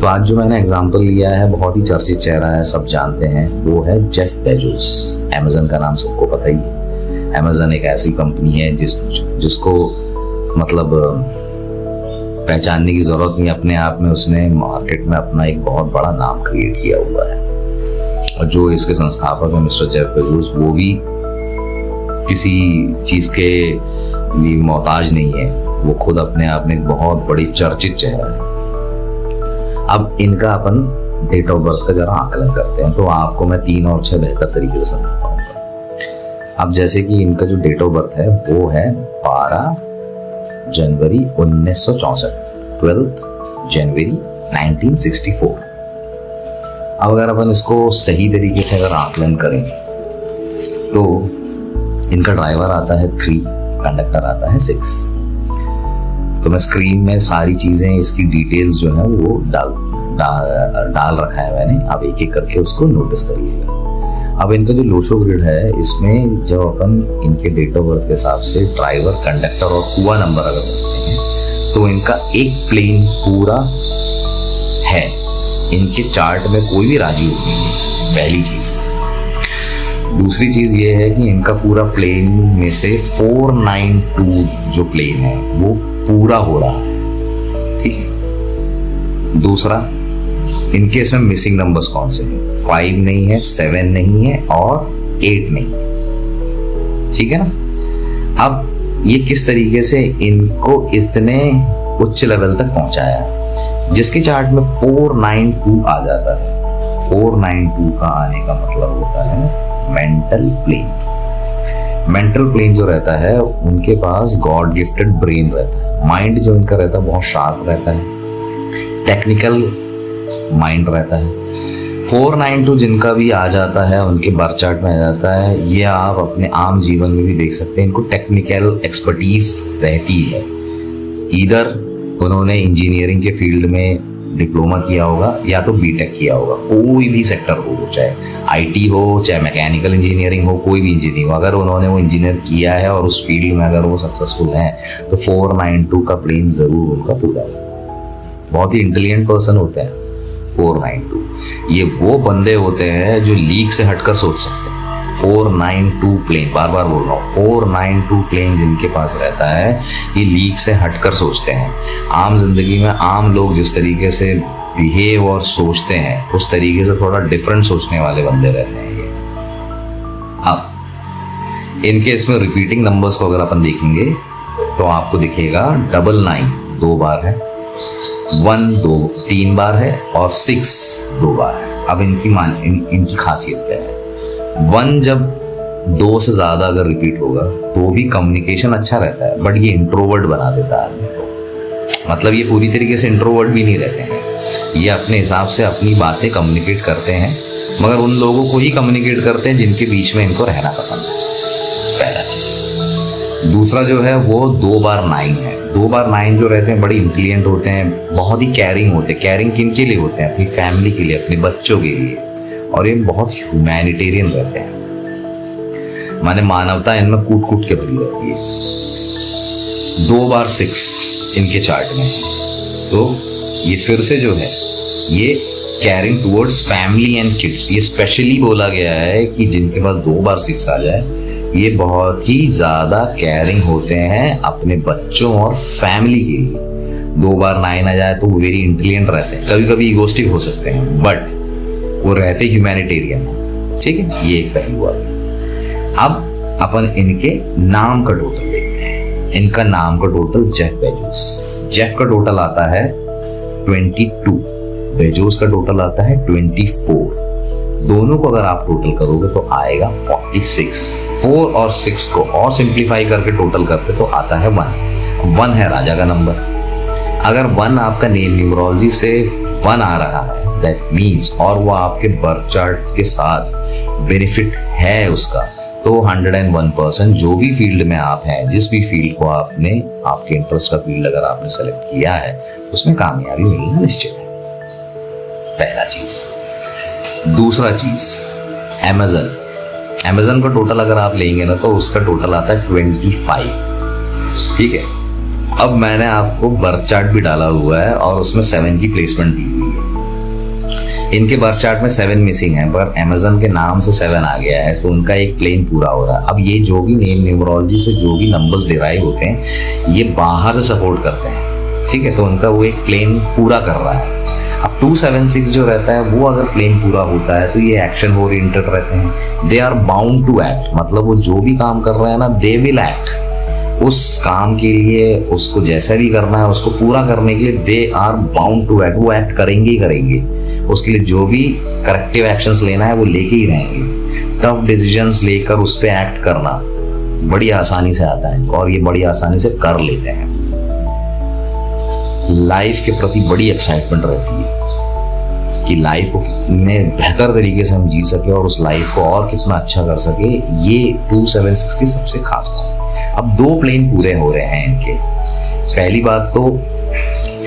तो आज जो मैंने एग्जांपल लिया है बहुत ही चर्चित चेहरा है, सब जानते हैं, वो है जेफ बेजोस। अमेज़न का नाम सबको पता ही है। अमेज़न एक ऐसी कंपनी है जिसको मतलब पहचानने की जरूरत नहीं, अपने आप में उसने मार्केट में अपना एक बहुत बड़ा नाम क्रिएट किया हुआ है। और जो इसके संस्थापक है मिस्टर जेफ बेजोस, वो भी किसी चीज के लिए मोहताज नहीं है, वो खुद अपने आप में एक बहुत बड़ी चर्चित चेहरा है। अब इनका अपन डेट ऑफ बर्थ का जरा आकलन करते हैं, तो आपको मैं 3 और 6 बेहतर तरीके से समझा पाऊंगा। अब जैसे कि इनका जो डेट ऑफ बर्थ है वो है 12 जनवरी 1964, 12 जनवरी 1964। अब अगर अपन इसको सही तरीके से अगर आकलन करें तो इनका ड्राइवर आता है 3, कंडक्टर आता है 6। तो मैं स्क्रीन में सारी चीजें इसकी डिटेल्स जो है वो डाल रखा है मैंने, आप एक एक करके उसको नोटिस करिएगा। अब इनका जो लोशो ग्रिड है, इसमें जब अपन इनके डेट ऑफ बर्थ के हिसाब से ड्राइवर, कंडक्टर और कुआ नंबर अगर देखते हैं तो इनका एक प्लेन पूरा है। इनके चार्ट में कोई भी राजू नहीं है, पहली चीज। दूसरी चीज ये है कि इनका पूरा प्लेन में से 492 जो प्लेन है वो पूरा हो रहा है, ठीक है। दूसरा, इनके इसमें मिसिंग नंबर्स कौन से हैं? 5 नहीं है, 7 नहीं है और 8 नहीं, ठीक है ना। अब ये किस तरीके से इनको इतने उच्च लेवल तक पहुंचाया, जिसके चार्ट में 492 आ जाता है। 492 का आने का मतलब होता है मेंटल प्लेन। मेंटल प्लेन जो रहता है उनके पास गॉड गिफ्टेड ब्रेन रहता है, माइंड जो इनका रहता है बहुत शार्प रहता है, टेक्निकल माइंड रहता है। 492 जिनका भी आ जाता है उनके बर्थ चार्ट में आ जाता है, ये आप अपने आम जीवन में भी देख सकते हैं, इनको टेक्निकल एक्सपर्टीज रहती है। इधर उन्होंने इंजीनियरिंग के फील्ड में डिप्लोमा किया होगा या तो बीटेक किया होगा, कोई भी सेक्टर हो, चाहे आईटी हो, चाहे मैकेनिकल इंजीनियरिंग हो, कोई भी इंजीनियरिंग हो, अगर उन्होंने वो इंजीनियर किया है और उस फील्ड में अगर वो सक्सेसफुल हैं तो 492 का प्लेन जरूर उनका पूरा है। बहुत ही इंटेलिजेंट पर्सन होते हैं 492। ये वो बंदे होते हैं जो लीक से हटकर सोच सकते हैं। 492 प्लेन, बार बार बोल रहा हूँ, 492 प्लेन जिनके पास रहता है ये लीक से हटकर सोचते हैं। आम जिंदगी में आम लोग जिस तरीके से बिहेव और सोचते हैं उस तरीके से थोड़ा डिफरेंट सोचने वाले बंदे रहते हैं ये। अब इनके इसमें रिपीटिंग नंबर्स को अगर अपन देखेंगे तो आपको दिखेगा 99 2 बार है, 1 2 3 बार है और 6 2 बार है। अब इनकी खासियत क्या है? 1 जब 2 से ज्यादा अगर रिपीट होगा तो भी कम्युनिकेशन अच्छा रहता है, बट ये इंट्रोवर्ट बना देता है आदमी को। मतलब ये पूरी तरीके से इंट्रोवर्ट भी नहीं रहते हैं, ये अपने हिसाब से अपनी बातें कम्युनिकेट करते हैं, मगर उन लोगों को ही कम्युनिकेट करते हैं जिनके बीच में इनको रहना पसंद है, पहला चीज। दूसरा जो है वो 2 बार 9 है। 2 बार 9 जो रहते हैं बड़े इंटेलिजेंट होते हैं, बहुत ही कैरिंग होते हैं। कैरिंग किन के लिए होते हैं? अपनी फैमिली के लिए, अपने बच्चों के लिए। और ये बहुत ह्यूमैनिटेरियन रहते हैं, माने मानवता इनमें कूट कूट के भरी रहती है। 2 बार 6 इनके चार्ट में है, तो ये फिर से जो है ये carrying towards family and kids. ये स्पेशली बोला गया है कि जिनके पास 2 बार 6 आ जाए ये बहुत ही ज्यादा कैरिंग होते हैं अपने बच्चों और फैमिली के लिए। 2 बार 9 आ जाए तो वो वेरी इंटेलिजेंट रहते हैं, कभी कभी इगोस्टिक हो सकते हैं, बट वो रहते ह्यूमैनिटेरियन, ठीक है। ये एक पहलू आ गया। अब अपन इनके नाम का टोटल देखते हैं। इनका नाम का टोटल जेफ बेजोस। जेफ का टोटल आता है 22, बेजोस का टोटल आता है 24। दोनों को अगर आप टोटल करोगे तो आएगा 46। 4 और 6 को और सिंप्लीफाई करके टोटल करते तो आता है 1। 1 है राजा का नंबर। अगर 1 आपका नेम न्यूमरोलॉजी से 1 आ रहा है, दैट मीन्स, और वो आपके बर्थ चार्ट के साथ बेनिफिट है उसका, तो 101% जो भी फील्ड में आप हैं, जिस भी फील्ड को आपने, आपके इंटरेस्ट का फील्ड अगर आपने सेलेक्ट किया है, उसमें कामयाबी मिलना निश्चित है, पहला चीज। दूसरा चीज, अमेज़न का टोटल अगर आप लेंगे ना तो उसका टोटल आता है 25, ठीक है। अब मैंने आपको बर्थ चार्ट भी डाला हुआ है और उसमें 7 की प्लेसमेंट दी हुई है। इनके बर्थ चार्ट में 7 मिसिंग है, पर अमेजन के नाम से 7 आ गया है, तो उनका एक प्लेन पूरा हो रहा है। अब ये जो भी नेम न्यूमरोलॉजी से जो भी नंबर्स डिराइव होते हैं, ये बाहर से सपोर्ट करते हैं, ठीक है, तो उनका वो एक प्लेन पूरा कर रहा है। अब 276 जो रहता है वो अगर प्लेन पूरा होता है तो ये एक्शन ओरिएंटेड रहते हैं, they are bound to act, मतलब वो जो भी काम कर रहे हैं ना, दे विल एक्ट, उस काम के लिए उसको जैसा भी करना है उसको पूरा करने के लिए they are bound to act, वो एक्ट करेंगे ही करेंगे, उसके लिए जो भी करेक्टिव एक्शंस लेना है वो लेके ही रहेंगे। टफ डिसीजंस लेकर उस पर एक्ट करना बड़ी आसानी से आता है और ये बड़ी आसानी से कर लेते हैं। लाइफ के प्रति बड़ी एक्साइटमेंट रहती है कि लाइफ को कितने बेहतर तरीके से हम जी सके और उस लाइफ को और कितना अच्छा कर सके, ये 276 की सबसे खास बात है। अब 2 प्लेन पूरे हो रहे हैं इनके। पहली बात तो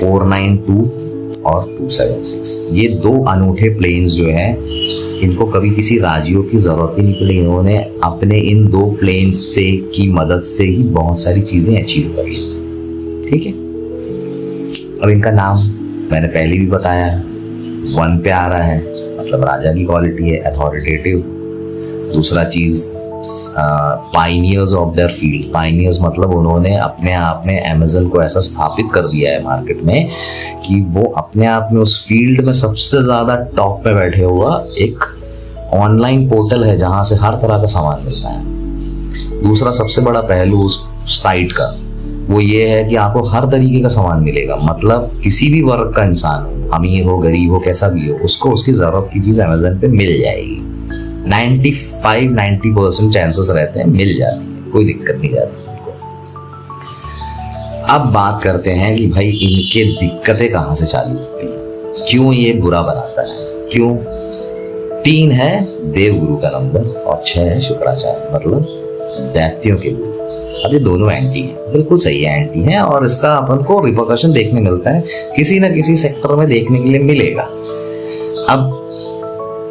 492 और 276, ये 2 अनूठे प्लेन्स जो हैं, इनको कभी किसी राजियों की जरूरत ही नहीं पड़ी, इन्होंने अपने इन 2 प्लेन्स से की मदद से ही बहुत सारी चीजें अचीव कर ली, ठीक है। अब इनका नाम मैंने पहले भी बताया, 1 पे आ रहा है, मतलब राजा की क्वालिटी है, अथॉरिटेटिव। दूसरा चीज Pioneers of their field, Pioneers मतलब उन्होंने अपने आप में अमेजन को ऐसा स्थापित कर दिया है मार्केट में कि वो अपने आप में उस फील्ड में सबसे ज्यादा टॉप पे बैठे हुआ एक ऑनलाइन पोर्टल है जहां से हर तरह का सामान मिलता है। दूसरा सबसे बड़ा पहलू उस साइट का वो ये है कि आपको हर तरीके का सामान मिलेगा, मतलब किसी भी वर्ग का इंसान हो, अमीर हो गरीब हो कैसा भी हो, उसको उसकी जरूरत की चीज अमेजन पे मिल जाएगी। 95-90% चांसेस रहते हैं मिल जाती है, कोई दिक्कत नहीं जाती उनको। अब बात करते हैं कि भाई इनके दिक्कतें कहां से चालू होती हैं, क्यों ये बुरा बनाता है, क्यों। 3 है देवगुरु का नंबर और 6 है शुक्राचार्य, मतलब दैत्यों के गुरु। अब ये दोनों एंटी हैं, बिल्कुल सही है, एंटी हैं, और इसका अपन को रिपरकशन देखने मिलता है, किसी ना किसी सेक्टर में देखने के लिए मिलेगा। अब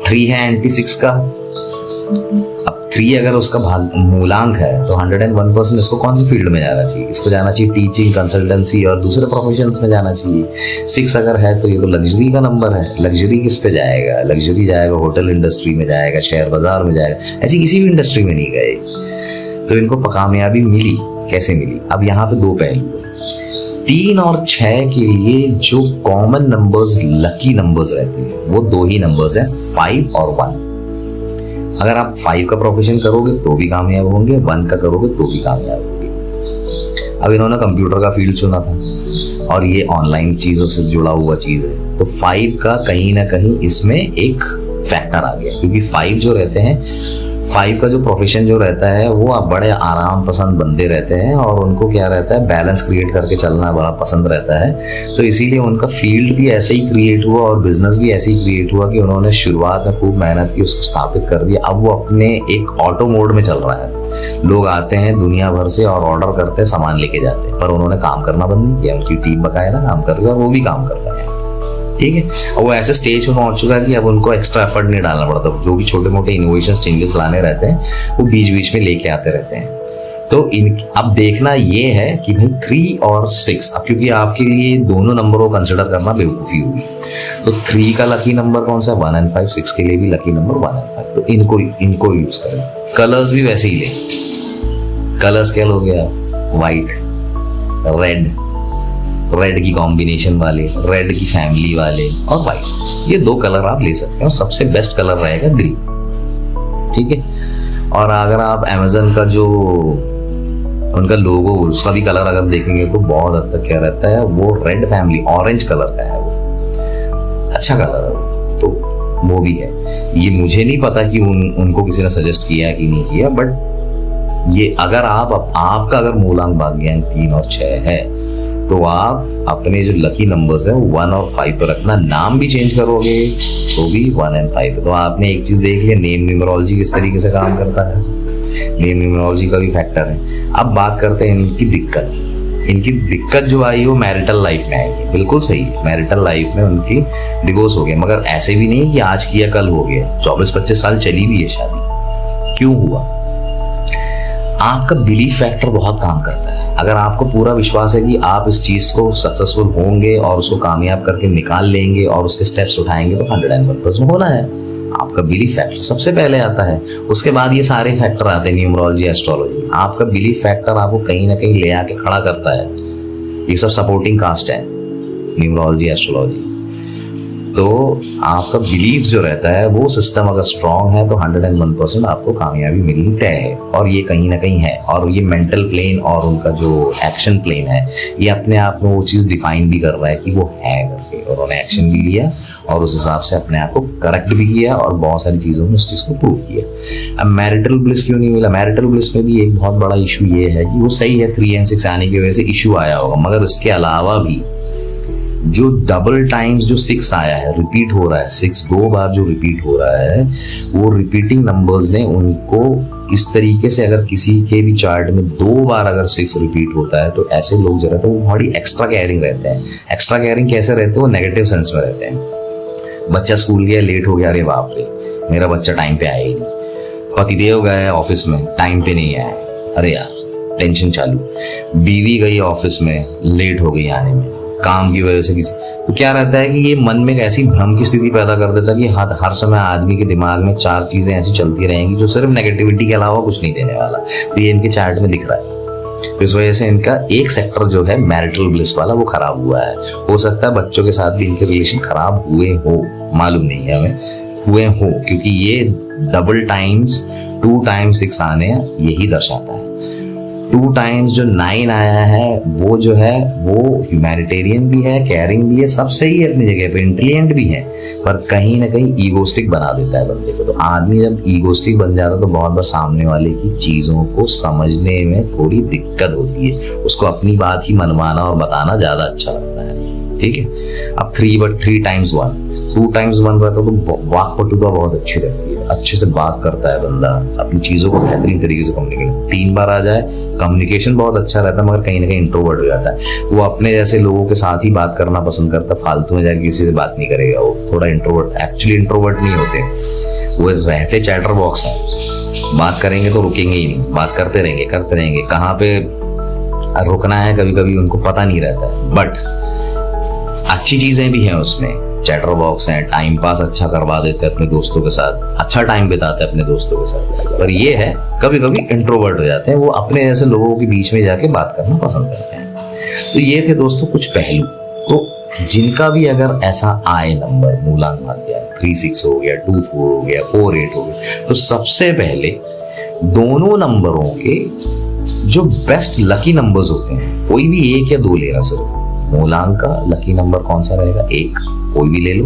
3 है एंटी 6 का। अब 3 अगर उसका मूलांक है तो 101% इसको कौन सी फील्ड में जाना चाहिए, इसको जाना चाहिए टीचिंग, कंसल्टेंसी और दूसरे प्रोफेशंस में जाना चाहिए। 6 अगर है तो ये तो लग्जरी का नंबर है, लग्जरी किस पे जाएगा, लग्जरी जाएगा होटल इंडस्ट्री में जाएगा, शेयर बाजार में जाएगा, ऐसी किसी भी इंडस्ट्री में नहीं गए। तो इनको कामयाबी मिली, कैसे मिली। अब यहाँ पे 2 पहलू है। 3 और 6 के लिए जो कॉमन नंबर्स, लकी नंबर्स रहते हैं वो 2 ही नंबर्स हैं, 5 और 1। अगर आप 5 का प्रोफेशन करोगे तो भी कामयाब होंगे, 1 का करोगे तो भी कामयाब होंगे। अब इन्होंने कंप्यूटर का फील्ड चुना था और ये ऑनलाइन चीजों से जुड़ा हुआ चीज है, तो 5 का कहीं ना कहीं इसमें एक फैक्टर आ गया, क्योंकि 5 जो रहते हैं, 5 का जो प्रोफेशन जो रहता है वो आप बड़े आराम पसंद बंदे रहते हैं और उनको क्या रहता है, बैलेंस क्रिएट करके चलना बड़ा पसंद रहता है। तो इसीलिए उनका फील्ड भी ऐसे ही क्रिएट हुआ और बिजनेस भी ऐसे ही क्रिएट हुआ कि उन्होंने शुरुआत में खूब मेहनत की, उसको स्थापित कर दिया। अब वो अपने एक ऑटो मोड में चल रहा है, लोग आते हैं दुनिया भर से और ऑर्डर करते हैं, सामान लेके जाते हैं, पर उन्होंने काम करना बंद नहीं किया, उनकी टीम बकायदा काम कर रही है और वो भी काम कर रहे हैं, ठीक है। और वो ऐसे स्टेज पे पहुंच चुका है कि अब उनको एक्स्ट्रा एफर्ट नहीं डालना पड़ता, जो भी छोटे मोटे इनोवेशन चेंजेस लाने रहते हैं वो बीच बीच में लेके आते रहते हैं। तो अब देखना ये है कि भाई 3 और 6, अब क्योंकि आपके लिए दोनों नंबरों को कंसिडर करना बेवकूफी होगी, तो 3 का लकी नंबर कौन सा, 1 और 5, 6 के लिए भी लकी नंबर 1 और 5, तो इनको यूज करें। कलर्स भी वैसे ही लें, कलर्स क्या लोगे आप, व्हाइट, रेड की कॉम्बिनेशन वाले, रेड की फैमिली वाले और व्हाइट, ये 2 कलर आप ले सकते हैं। सबसे बेस्ट कलर रहेगा ग्रीन, ठीक है। और अगर आप अमेजन का जो उनका लोगो, उसका भी कलर अगर देखेंगे तो बहुत हद तक क्या रहता है, वो रेड फैमिली, ऑरेंज कलर का है, वो अच्छा कलर है वो, तो वो भी है। ये मुझे नहीं पता कि उनको किसी ने सजेस्ट किया कि नहीं किया, बट ये अगर आपका अगर मूलांक भाग्यांक 3 और 6 है तो आप अपने जो लकी नंबर्स है 1 और 5 पर रखना। नाम भी चेंज करोगे तो भी 1 और 5। तो आपने एक चीज देख लिया, नेम न्यूमरोलॉजी किस तरीके से काम करता है, नेम न्यूमरोलॉजी का भी फैक्टर है। अब बात करते हैं इनकी दिक्कत। इनकी दिक्कत जो आई वो मैरिटल लाइफ में आई, बिल्कुल सही है, मैरिटल लाइफ में उनकी डिवोर्स हो गया, मगर ऐसे भी नहीं कि आज किया कल हो गया, 24-25 साल चली भी है शादी। क्यों हुआ? आपका बिलीफ फैक्टर बहुत काम करता है। अगर आपको पूरा विश्वास है कि आप इस चीज को सक्सेसफुल होंगे और उसको कामयाब करके निकाल लेंगे और उसके स्टेप्स उठाएंगे, तो 101% होना है। आपका बिलीफ फैक्टर सबसे पहले आता है, उसके बाद ये सारे फैक्टर आते हैं, न्यूमरोलॉजी, एस्ट्रोलॉजी। आपका बिलीफ फैक्टर आपको कहीं ना कहीं ले आके खड़ा करता है। ये सब सपोर्टिंग कास्ट है, न्यूमरोलॉजी, एस्ट्रोलॉजी। तो आपका बिलीफ जो रहता है, वो सिस्टम अगर स्ट्रांग है तो 101% आपको कामयाबी मिलनी तय है, और ये कहीं ना कहीं है। और ये मेंटल प्लेन और उनका जो एक्शन प्लेन है, ये अपने आप में वो चीज डिफाइन भी कर रहा है कि वो है करके, और उन्होंने एक्शन भी लिया और उस हिसाब से अपने आप को करेक्ट भी किया और बहुत सारी चीजों में उस चीज को प्रूव किया। अब मैरिटल ब्लिस क्यों नहीं मिला? मैरिटल ब्लिस में भी एक बहुत बड़ा इशू ये है कि वो सही है 3 and 6 आने की वजह से इशू आया होगा, मगर इसके अलावा भी जो डबल टाइम्स जो 6 आया है, रिपीट हो रहा है, 6 2 बार जो रिपीट हो रहा है, वो रिपीटिंग नंबर्स ने उनको इस तरीके से, अगर किसी के भी चार्ट में 2 बार अगर 6 रिपीट होता है, तो ऐसे लोग जो रहते हैं वो बड़ी एक्स्ट्रा केयरिंग रहते हैं। एक्स्ट्रा केयरिंग कैसे रहते हैं? वो नेगेटिव सेंस में रहते हैं। बच्चा स्कूल गया, लेट हो गया, अरे बाप रे मेरा बच्चा टाइम पे आया ही नहीं। पतिदेव गए ऑफिस में, टाइम पे नहीं आया, अरे यार टेंशन चालू। बीवी गई ऑफिस में, लेट हो गई आने में काम की वजह से किसी, तो क्या रहता है कि ये मन में एक ऐसी भ्रम की स्थिति पैदा कर देता है कि हर समय आदमी के दिमाग में 4 चीजें ऐसी चलती रहेंगी जो सिर्फ नेगेटिविटी के अलावा कुछ नहीं देने वाला। तो ये इनके चार्ट में दिख रहा है। तो इस वजह से इनका एक सेक्टर जो है मैरिटल ब्लिस वाला, वो खराब हुआ है। हो सकता है बच्चों के साथ भी इनके रिलेशन खराब हुए हो, मालूम नहीं है हमें, हुए हो, क्योंकि ये डबल टाइम्स 2 times 6 आने यही दर्शाता है। 2 times जो 9 आया है, वो जो है वो ह्यूमैनिटेरियन भी है, केयरिंग भी है, सब सही है अपनी जगह पे, इंटेलिजेंट भी है, पर कहीं ना कहीं ईगोस्टिक बना देता है बंदे को। तो आदमी जब ईगोस्टिक बन जाता है तो बहुत बार सामने वाले की चीजों को समझने में थोड़ी दिक्कत होती है, उसको अपनी बात ही मनवाना और बताना ज्यादा अच्छा लगता है। ठीक है। अब 3 times 1, 2 times 1 रहता तो वाक पटुता बहुत अच्छी रहती है, अच्छे से बात करता है बंदा, अपनी चीजों को बेहतरीन तरीके से कम्युनिकेट। 3 बार आ जाए, कम्युनिकेशन बहुत अच्छा रहता है, मगर कहीं ना कहीं इंट्रोवर्ट हो जाता है। वो अपने जैसे लोगों के साथ ही बात करना पसंद करता है, फालतू में जाके किसी से बात नहीं करेगा। वो थोड़ा इंट्रोवर्ट, एक्चुअली इंट्रोवर्ट नहीं होते, वो रहते चैटर बॉक्स है। बात करेंगे तो रुकेंगे ही नहीं, बात करते रहेंगे। कहाँ पे रुकना है कभी कभी उनको पता नहीं रहता है। बट अच्छी चीजें भी हैं उसमें, चैटर बॉक्स है, टाइम पास अच्छा करवा देते हैं अपने दोस्तों के साथ, अच्छा टाइम बिताते हैं अपने दोस्तों के साथ। पर ये है कभी कभी इंट्रोवर्ट हो जाते हैं, वो अपने जैसे लोगों के बीच में जाके बात करना पसंद करते हैं। तो ये थे दोस्तों कुछ पहलू। तो जिनका भी अगर ऐसा आए नंबर, मूलांक मान लिया 3 6 हो गया, 2 4 हो गया, 4 8 हो गया, तो सबसे पहले दोनों नंबरों के जो बेस्ट लकी नंबर्स होते हैं, कोई भी 1 या 2 लेना। सिर्फ मूलांक का लकी नंबर कौन सा रहेगा? 1, कोई भी ले लो।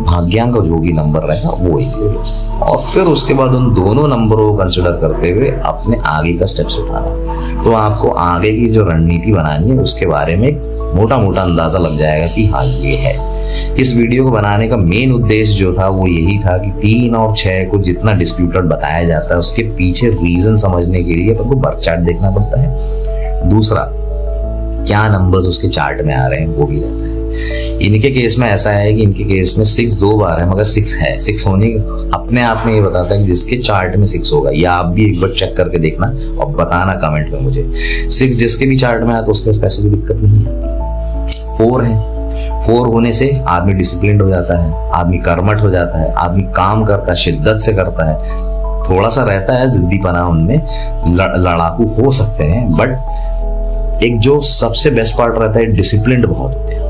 भाग्यांक का जो भी नंबर रहेगा वो 1 ले लो, और फिर उसके बाद उन दोनों नंबरों को कंसिडर करते हुए अपने आगे का स्टेप्स उठाना। तो आपको आगे की जो रणनीति बनानी है उसके बारे में मोटा मोटा अंदाजा लग जाएगा कि हाँ ये है। इस वीडियो को बनाने का मेन उद्देश्य जो था वो यही था कि 3 और 6 को जितना डिस्प्यूटेड बताया जाता है, उसके पीछे रीजन समझने के लिए अपन को बर्थ चार्ट देखना पड़ता है। दूसरा, क्या नंबर्स उसके चार्ट में आ रहे हैं वो भी रहता है। इनके केस में ऐसा है कि इनके केस में 6 2 बार है, मगर 6 है। 6 होने अपने आप में ये बताता है कि जिसके चार्ट में 6 होगा, या आप भी एक बार चेक करके देखना और बताना कमेंट में मुझे। 6 जिसके भी चार्ट में आया तो उसके पैसे की दिक्कत नहीं है। 4 है, 4 होने से आदमी डिसिप्लिन हो जाता है, आदमी कर्मठ हो जाता है, आदमी काम करता है, शिद्दत से करता है। थोड़ा सा रहता है जिद्दीपना उनमें, लड़ाकू हो सकते हैं, बट एक जो सबसे बेस्ट पार्ट रहता है, डिसिप्लिन बहुत होते हैं।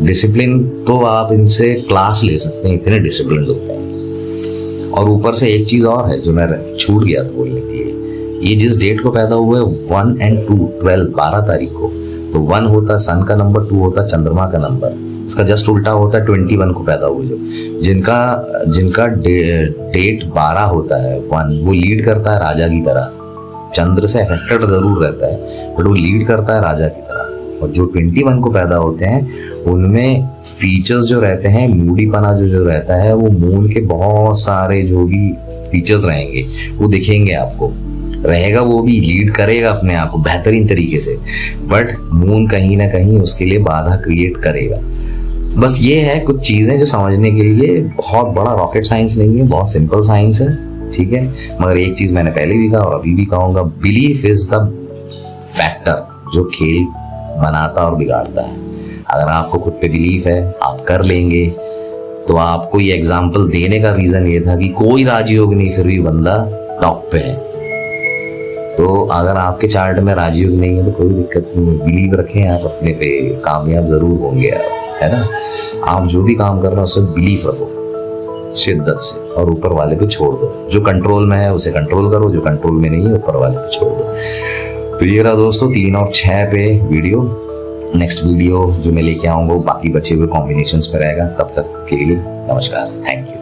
डिसिप्लिन तो आप इनसे क्लास ले सकते हैं, इतने डिसिप्लिन होते हैं। और ऊपर से एक चीज और है जो मैं छूट गया था बोलने के लिए, ये जिस डेट को पैदा हुए 1 and 2 12 तारीख को, तो 1 होता सन का नंबर, 2 होता चंद्रमा का नंबर, इसका जस्ट उल्टा होता है 21 को पैदा हुए। जो जिनका डेट 12 होता है, 1 वो लीड करता है राजा की तरह, चंद्र से अफेक्टेड जरूर रहता है बट वो लीड करता है राजा की तरह। और जो 21 को पैदा होते हैं उनमें फीचर्स जो रहते हैं, मूडीपना जो रहता है, वो मून के बहुत सारे जो भी फीचर्स रहेंगे वो दिखेंगे आपको। रहेगा वो भी, लीड करेगा अपने आप को बेहतरीन तरीके से, बट मून कहीं ना कहीं उसके लिए बाधा क्रिएट करेगा। बस ये है कुछ चीजें जो समझने के लिए बहुत बड़ा रॉकेट साइंस नहीं है, बहुत सिंपल साइंस है। ठीक है। मगर एक चीज मैंने पहले भी कहा और अभी भी कहूंगा, बिलीफ इज द फैक्टर जो खेल बनाता और बिगाड़ता है। अगर आपको खुद पे बिलीफ है, आप कर लेंगे। तो आपको ये एग्जाम्पल देने का रीजन ये था कि कोई राजयोग नहीं, फिर भी बंदा टॉप पे है। तो अगर आपके चार्ट में राजयोग नहीं है तो कोई दिक्कत नहीं है, बिलीव रखें आप अपने पे, कामयाब जरूर होंगे आप, है ना। आप जो भी काम कर रहे हो उसमें बिलीफ रखो शिद्दत से और ऊपर वाले पे छोड़ दो। जो कंट्रोल में है उसे कंट्रोल करो, जो कंट्रोल में नहीं है ऊपर वाले पे छोड़ दो। तो ये रहा दोस्तों 3 और 6 पे वीडियो। नेक्स्ट वीडियो जो मैं लेके आऊंगा बाकी बचे हुए कॉम्बिनेशंस पे रहेगा। तब तक के लिए नमस्कार, थैंक यू।